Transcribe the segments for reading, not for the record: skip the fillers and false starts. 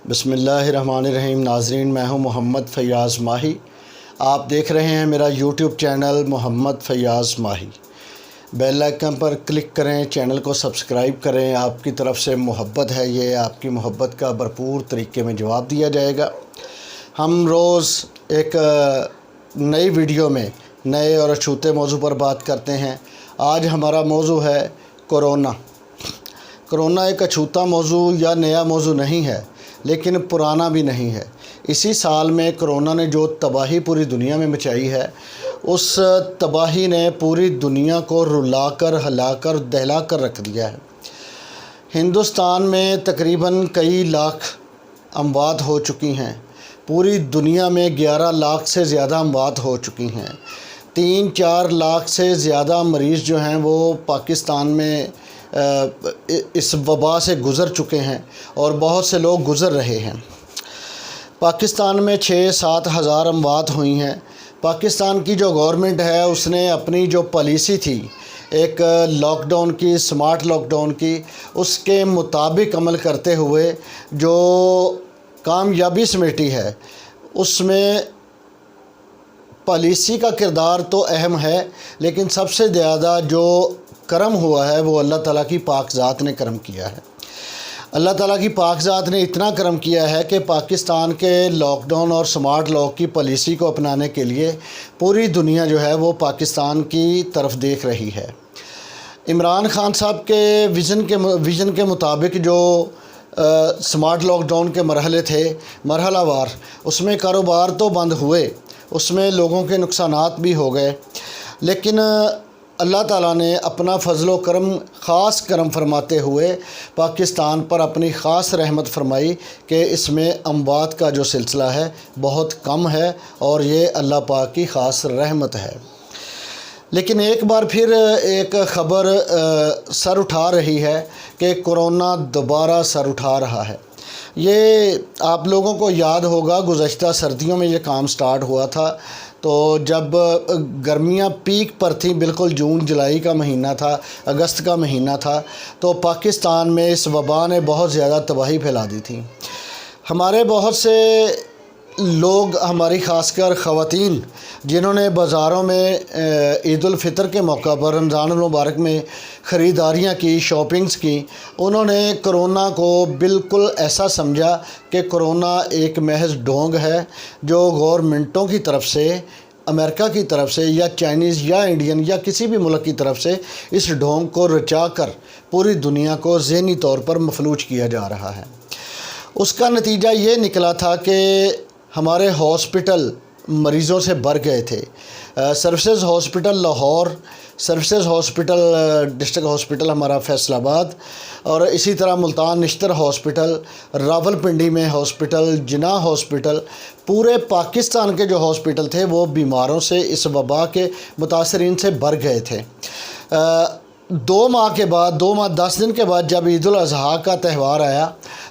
بسم اللہ الرحمن الرحیم۔ ناظرین، میں ہوں محمد فیاض ماہی۔ آپ دیکھ رہے ہیں میرا یوٹیوب چینل محمد فیاض ماہی۔ بیل آئکن پر کلک کریں، چینل کو سبسکرائب کریں۔ آپ کی طرف سے محبت ہے، یہ آپ کی محبت کا بھرپور طریقے میں جواب دیا جائے گا۔ ہم روز ایک نئی ویڈیو میں نئے اور اچھوتے موضوع پر بات کرتے ہیں۔ آج ہمارا موضوع ہے کورونا۔ کورونا ایک اچھوتا موضوع یا نیا موضوع نہیں ہے، لیکن پرانا بھی نہیں ہے۔ اسی سال میں کرونا نے جو تباہی پوری دنیا میں مچائی ہے، اس تباہی نے پوری دنیا کو رلا کر، ہلا کر، دہلا کر رکھ دیا ہے۔ ہندوستان میں تقریباً کئی لاکھ اموات ہو چکی ہیں۔ پوری دنیا میں 11 لاکھ سے زیادہ اموات ہو چکی ہیں۔ 3-4 لاکھ سے زیادہ مریض جو ہیں وہ پاکستان میں اس وبا سے گزر چکے ہیں اور بہت سے لوگ گزر رہے ہیں۔ پاکستان میں 6-7 ہزار اموات ہوئی ہیں۔ پاکستان کی جو گورنمنٹ ہے، اس نے اپنی جو پالیسی تھی ایک لاک ڈاؤن کی، سمارٹ لاک ڈاؤن کی، اس کے مطابق عمل کرتے ہوئے جو کامیابی سمیٹی ہے، اس میں پالیسی کا کردار تو اہم ہے، لیکن سب سے زیادہ جو کرم ہوا ہے وہ اللہ تعالیٰ کی پاک ذات نے کرم کیا ہے۔ اللہ تعالیٰ کی پاک ذات نے اتنا کرم کیا ہے کہ پاکستان کے لاک ڈاؤن اور سمارٹ لاک کی پالیسی کو اپنانے کے لیے پوری دنیا جو ہے وہ پاکستان کی طرف دیکھ رہی ہے۔ عمران خان صاحب کے ویژن کے مطابق جو سمارٹ لاک ڈاؤن کے مرحلے تھے، مرحلہ وار، اس میں کاروبار تو بند ہوئے، اس میں لوگوں کے نقصانات بھی ہو گئے، لیکن اللہ تعالیٰ نے اپنا فضل و کرم، خاص کرم فرماتے ہوئے پاکستان پر اپنی خاص رحمت فرمائی کہ اس میں اموات کا جو سلسلہ ہے بہت کم ہے، اور یہ اللہ پاک کی خاص رحمت ہے۔ لیکن ایک بار پھر ایک خبر سر اٹھا رہی ہے کہ کورونا دوبارہ سر اٹھا رہا ہے۔ یہ آپ لوگوں کو یاد ہوگا، گزشتہ سردیوں میں یہ کام سٹارٹ ہوا تھا، تو جب گرمیاں پیک پر تھیں، بالکل جون جولائی کا مہینہ تھا، اگست کا مہینہ تھا، تو پاکستان میں اس وبا نے بہت زیادہ تباہی پھیلا دی تھی۔ ہمارے بہت سے لوگ، ہماری خاص کر خواتین، جنہوں نے بازاروں میں عید الفطر کے موقع پر، رمضان المبارک میں خریداریاں کی، شاپنگز کی، انہوں نے کرونا کو بالکل ایسا سمجھا کہ کرونا ایک محض ڈھونگ ہے جو گورنمنٹوں کی طرف سے، امریکہ کی طرف سے یا چائنیز یا انڈین یا کسی بھی ملک کی طرف سے اس ڈھونگ کو رچا کر پوری دنیا کو ذہنی طور پر مفلوج کیا جا رہا ہے۔ اس کا نتیجہ یہ نکلا تھا کہ ہمارے ہاسپٹل مریضوں سے بھر گئے تھے۔ Services hospital Lahore, services hospital district hospital ہمارا فیصل آباد، اور اسی طرح ملتان نشتر ہاسپٹل، راول پنڈی میں ہاسپٹل، جناح ہاسپٹل، پورے پاکستان کے جو ہاسپٹل تھے وہ بیماروں سے، اس وبا کے متاثرین سے بھر گئے تھے۔ 2 ماہ کے بعد، 2 ماہ 10 دن کے بعد جب عید الاضحیٰ کا تہوار آیا،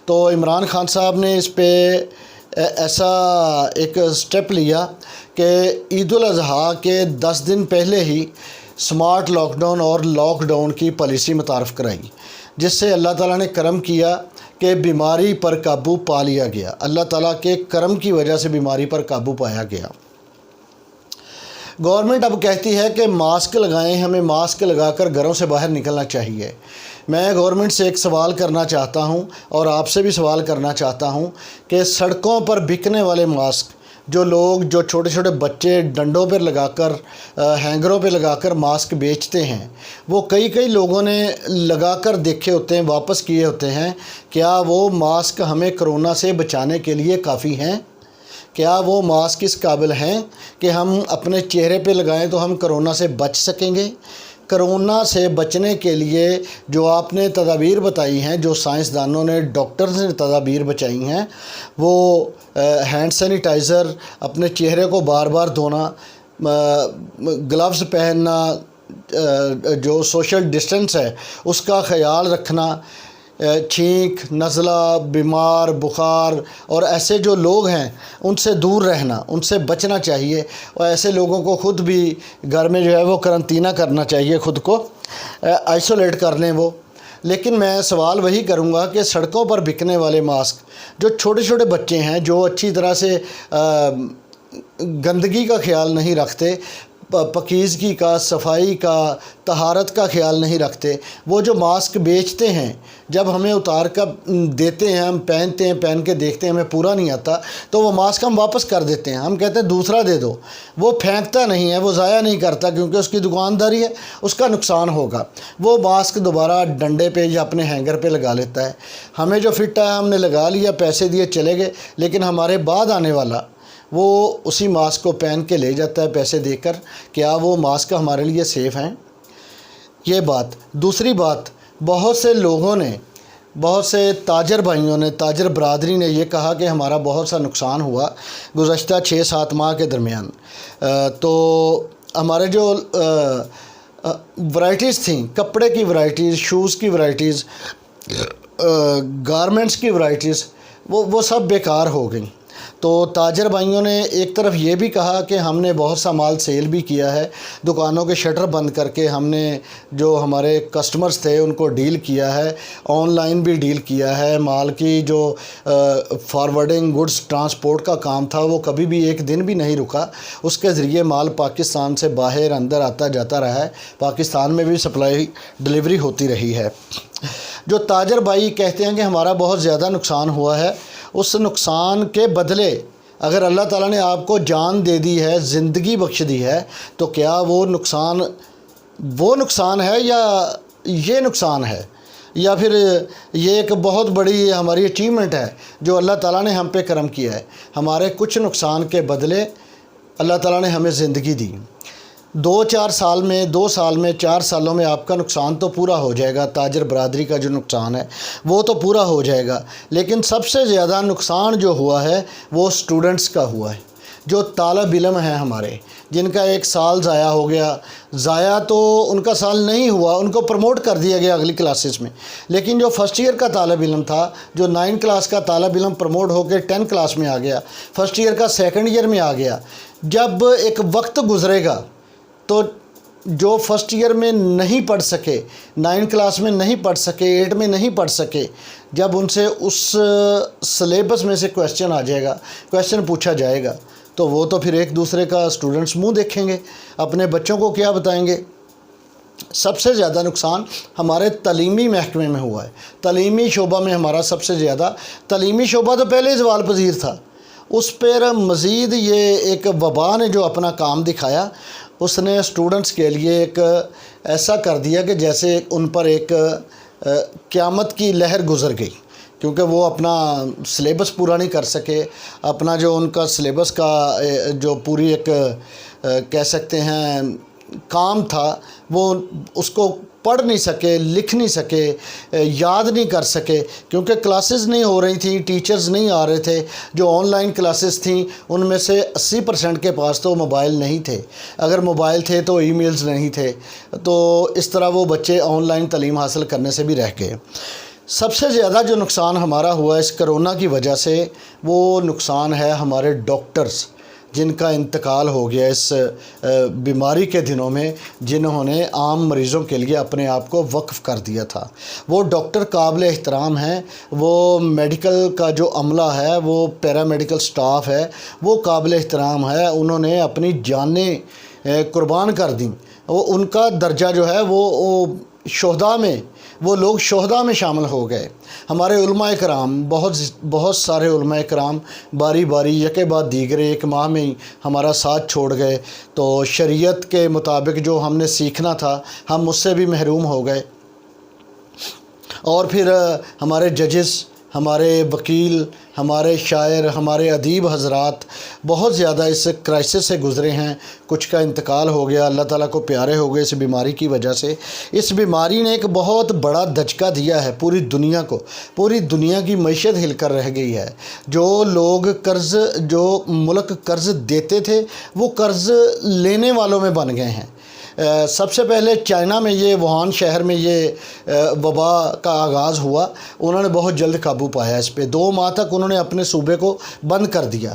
تو عمران خان صاحب نے اس پہ ایسا ایک سٹیپ لیا کہ عید الاضحیٰ کے 10 دن پہلے ہی سمارٹ لاک ڈاؤن اور لاک ڈاؤن کی پالیسی متعارف کرائی، جس سے اللہ تعالیٰ نے کرم کیا کہ بیماری پر قابو پا لیا گیا۔ اللہ تعالیٰ کے کرم کی وجہ سے بیماری پر قابو پایا گیا۔ گورنمنٹ اب کہتی ہے کہ ماسک لگائیں، ہمیں ماسک لگا کر گھروں سے باہر نکلنا چاہیے۔ میں گورنمنٹ سے ایک سوال کرنا چاہتا ہوں، اور آپ سے بھی سوال کرنا چاہتا ہوں کہ سڑکوں پر بکنے والے ماسک، جو لوگ، جو چھوٹے چھوٹے بچے ڈنڈوں پر لگا کر، ہینگروں پہ لگا کر ماسک بیچتے ہیں، وہ کئی لوگوں نے لگا کر دیکھے ہوتے ہیں، واپس کیے ہوتے ہیں۔ کیا وہ ماسک ہمیں کرونا سے بچانے کے لیے کافی ہیں؟ کیا وہ ماسک اس قابل ہیں کہ ہم اپنے چہرے پہ لگائیں تو ہم کرونا سے بچ سکیں گے؟ کرونا سے بچنے کے لیے جو آپ نے تدابیر بتائی ہیں، جو سائنسدانوں نے، ڈاکٹرز نے تدابیر بچائی ہیں، وہ ہینڈ سینیٹائزر، اپنے چہرے کو بار بار دھونا، گلوز پہننا، جو سوشل ڈسٹنس ہے اس کا خیال رکھنا، چھینک، نزلہ، بیمار، بخار اور ایسے جو لوگ ہیں ان سے دور رہنا، ان سے بچنا چاہیے، اور ایسے لوگوں کو خود بھی گھر میں جو ہے وہ قرنطینہ کرنا چاہیے، خود کو آئسولیٹ کر لیں وہ، لیکن میں سوال وہی کروں گا کہ سڑکوں پر بکنے والے ماسک، جو چھوٹے چھوٹے بچے ہیں جو اچھی طرح سے گندگی کا خیال نہیں رکھتے، پاکیزگی کا، صفائی کا، طہارت کا خیال نہیں رکھتے، وہ جو ماسک بیچتے ہیں، جب ہمیں اتار کر دیتے ہیں، ہم پہنتے ہیں، پہن کے دیکھتے ہیں، ہمیں پورا نہیں آتا تو وہ ماسک ہم واپس کر دیتے ہیں، ہم کہتے ہیں دوسرا دے دو۔ وہ پھینکتا نہیں ہے، وہ ضائع نہیں کرتا، کیونکہ اس کی دکانداری ہے، اس کا نقصان ہوگا۔ وہ ماسک دوبارہ ڈنڈے پہ یا اپنے ہینگر پہ لگا لیتا ہے۔ ہمیں جو فٹ ہے ہم نے لگا لیا، پیسے دیے، چلے گئے، لیکن ہمارے بعد آنے والا وہ اسی ماسک کو پہن کے لے جاتا ہے پیسے دے کر۔ کیا وہ ماسک ہمارے لیے سیف ہیں؟ یہ بات۔ دوسری بات، بہت سے لوگوں نے، بہت سے تاجر بھائیوں نے، تاجر برادری نے یہ کہا کہ ہمارا بہت سا نقصان ہوا گزشتہ 6-7 ماہ کے درمیان۔ تو ہمارے جو ورائٹیز تھیں، کپڑے کی ورائٹیز، شوز کی ورائٹیز، گارمنٹس کی ورائٹیز، وہ سب بیکار ہو گئیں۔ تو تاجر بھائیوں نے ایک طرف یہ بھی کہا کہ ہم نے بہت سا مال سیل بھی کیا ہے، دکانوں کے شٹر بند کر کے ہم نے جو ہمارے کسٹمرز تھے ان کو ڈیل کیا ہے، آن لائن بھی ڈیل کیا ہے، مال کی جو فارورڈنگ گڈز ٹرانسپورٹ کا کام تھا وہ کبھی بھی ایک دن بھی نہیں رکا، اس کے ذریعے مال پاکستان سے باہر اندر آتا جاتا رہا ہے، پاکستان میں بھی سپلائی ڈلیوری ہوتی رہی ہے۔ جو تاجر بھائی کہتے ہیں کہ ہمارا بہت زیادہ نقصان ہوا ہے، اس نقصان کے بدلے اگر اللہ تعالیٰ نے آپ کو جان دے دی ہے، زندگی بخش دی ہے، تو کیا وہ نقصان ہے یا یہ نقصان ہے، یا پھر یہ ایک بہت بڑی ہماری اچیومنٹ ہے جو اللہ تعالیٰ نے ہم پہ کرم کیا ہے؟ ہمارے کچھ نقصان کے بدلے اللہ تعالیٰ نے ہمیں زندگی دی۔ 2-4 سال میں، 2 سال میں، 4 سالوں میں آپ کا نقصان تو پورا ہو جائے گا، تاجر برادری کا جو نقصان ہے وہ تو پورا ہو جائے گا، لیکن سب سے زیادہ نقصان جو ہوا ہے وہ سٹوڈنٹس کا ہوا ہے، جو طالب علم ہیں ہمارے، جن کا 1 سال ضائع ہو گیا۔ ضائع تو ان کا سال نہیں ہوا، ان کو پروموٹ کر دیا گیا اگلی کلاسز میں، لیکن جو فرسٹ ایئر کا طالب علم تھا، جو 9 کلاس کا طالب علم پروموٹ ہو کے 10 کلاس میں آ گیا، فرسٹ ایئر کا سیکنڈ ایئر میں آ گیا، جب ایک وقت گزرے گا تو جو فرسٹ ایئر میں نہیں پڑھ سکے، 9 کلاس میں نہیں پڑھ سکے، 8 میں نہیں پڑھ سکے، جب ان سے اس سلیبس میں سے کویسچن آ جائے گا، کویسچن پوچھا جائے گا، تو وہ تو پھر ایک دوسرے کا اسٹوڈنٹس منہ دیکھیں گے، اپنے بچوں کو کیا بتائیں گے۔ سب سے زیادہ نقصان ہمارے تعلیمی محکمے میں ہوا ہے، تعلیمی شعبہ میں ہمارا سب سے زیادہ۔ تعلیمی شعبہ تو پہلے ہی زوال پذیر تھا، اس پر مزید یہ ایک وبا نے جو اپنا کام دکھایا، اس نے اسٹوڈنٹس کے لیے ایک ایسا کر دیا کہ جیسے ان پر ایک قیامت کی لہر گزر گئی، کیونکہ وہ اپنا سلیبس پورا نہیں کر سکے، اپنا جو ان کا سلیبس کا جو پوری ایک کہہ سکتے ہیں کام تھا، وہ اس کو پڑھ نہیں سکے، لکھ نہیں سکے، یاد نہیں کر سکے، کیونکہ کلاسز نہیں ہو رہی تھیں، ٹیچرز نہیں آ رہے تھے۔ جو آن لائن کلاسز تھیں ان میں سے 80% کے پاس تو موبائل نہیں تھے، اگر موبائل تھے تو ای میلز نہیں تھے، تو اس طرح وہ بچے آن لائن تعلیم حاصل کرنے سے بھی رہ گئے۔ سب سے زیادہ جو نقصان ہمارا ہوا اس کرونا کی وجہ سے، وہ نقصان ہے ہمارے ڈاکٹرز، جن کا انتقال ہو گیا اس بیماری کے دنوں میں، جنہوں نے عام مریضوں کے لیے اپنے آپ کو وقف کر دیا تھا۔ وہ ڈاکٹر قابل احترام ہیں، وہ میڈیکل کا جو عملہ ہے، وہ پیرا میڈیکل سٹاف ہے، وہ قابل احترام ہے، انہوں نے اپنی جانیں قربان کر دیں۔ وہ ان کا درجہ جو ہے وہ شہداء میں، وہ لوگ شہداء میں شامل ہو گئے۔ ہمارے علماء کرام، بہت سارے علماء کرام باری باری یکے بعد دیگرے 1 ماہ میں ہی ہمارا ساتھ چھوڑ گئے، تو شریعت کے مطابق جو ہم نے سیکھنا تھا ہم اس سے بھی محروم ہو گئے۔ اور پھر ہمارے ججز، ہمارے وکیل، ہمارے شاعر، ہمارے ادیب حضرات بہت زیادہ اس کرائسس سے گزرے ہیں، کچھ کا انتقال ہو گیا، اللہ تعالیٰ کو پیارے ہو گئے اس بیماری کی وجہ سے۔ اس بیماری نے ایک بہت بڑا دھچکا دیا ہے پوری دنیا کو، پوری دنیا کی معیشت ہل کر رہ گئی ہے۔ جو لوگ جو ملک قرض دیتے تھے وہ قرض لینے والوں میں بن گئے ہیں۔ سب سے پہلے چائنا میں، یہ ووہان شہر میں یہ وبا کا آغاز ہوا، انہوں نے بہت جلد قابو پایا اس پہ۔ 2 ماہ تک انہوں نے اپنے صوبے کو بند کر دیا،